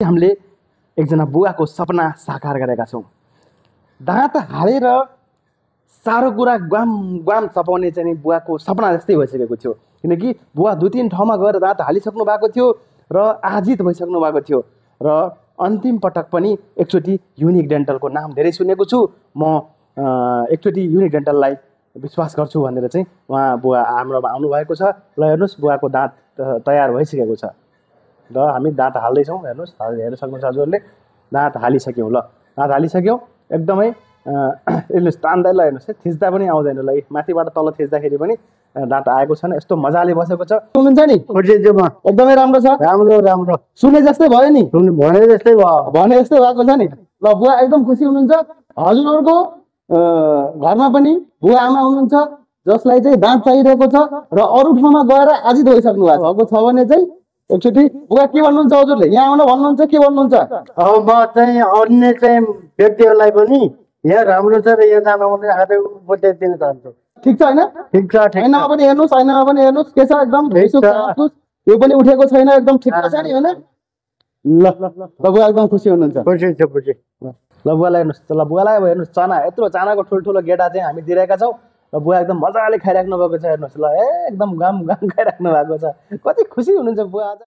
हामीले एकजना बुवाको सपना साकार गरेका छौँ। दाँत हालेर सारो कुरा ग्वाम ग्वाम चपाउने चाहिँ बुवाको सपना जस्तै भइसकेको थियो। किनकि बुवा 2-3 ठाउँमा गएर दाँत हालिसक्नु भएको थियो र आजित भइसक्नु भएको थियो र अन्तिम पटक पनि एकचोटि युनिक डेन्टलको नाम धेरै सुनेको छु। म एकचोटि युनिक डेन्टललाई विश्वास गर्छु भनेर चाहिँ उहाँ बुवा हाम्रोमा आउनुभएको छ। ल हेर्नुहोस्, बुवाको दाँत तयार भइसकेको छ र हामी दाँत हाल्दैछौँ। हेर्नुहोस्, हेर्न सक्नुहुन्छ हजुरहरूले, दाँत हालिसक्यौँ। ल दाँत हालिसक्यौँ एकदमै। हेर्नुहोस् तान्दै, ल हेर्नुहोस् है, थिच्दा पनि आउँदैन। ल माथिबाट तल थिच्दाखेरि पनि दाँत आएको छैन, यस्तो मजाले बसेको छ। हुनुहुन्छ नि एकदमै राम्रो छ। राम्रो सुने जस्तै भयो नि, भने जस्तै भएको छ नि। ल बुवा एकदम खुसी हुनुहुन्छ। हजुरहरूको घरमा पनि बुवा आमा हुनुहुन्छ जसलाई चाहिँ दाँत चाहिरहेको छ र अरू ठाउँमा गएर आजित भइसक्नु भएको छ भने चाहिँ एकचोटि बुवा के भन्नुहुन्छ हजुरले? यहाँ आउन भन्नुहुन्छ, के भन्नुहुन्छ? अब म चाहिँ अन्य चाहिँ व्यक्तिहरूलाई पनि यहाँ राम्रो छ र यहाँ जान भने आज उपदेश दिन चाहन्छु। ठिक छ होइन? ठिक छ। ऐनामा पनि हेर्नुहोस्, ऐनामा पनि हेर्नुहोस्, के छ एकदम यो पनि उठेको छैन, एकदम ठिक छ नि होइन? ल बुवा एकदम खुसी हुनुहुन्छ। खुसी। ल बुवालाई हेर्नुहोस्, ल बुवालाई अब हेर्नुहोस्, चना यत्रो चानाको ठुल्ठुलो गेडा चाहिँ हामी दिइरहेका छौँ र बुवा एकदम मजाले खाइराख्नु भएको छ। हेर्नुहोस् ल एकदम गाम गाम खाइराख्नु भएको छ। कति खुसी हुनुहुन्छ बुवा आज।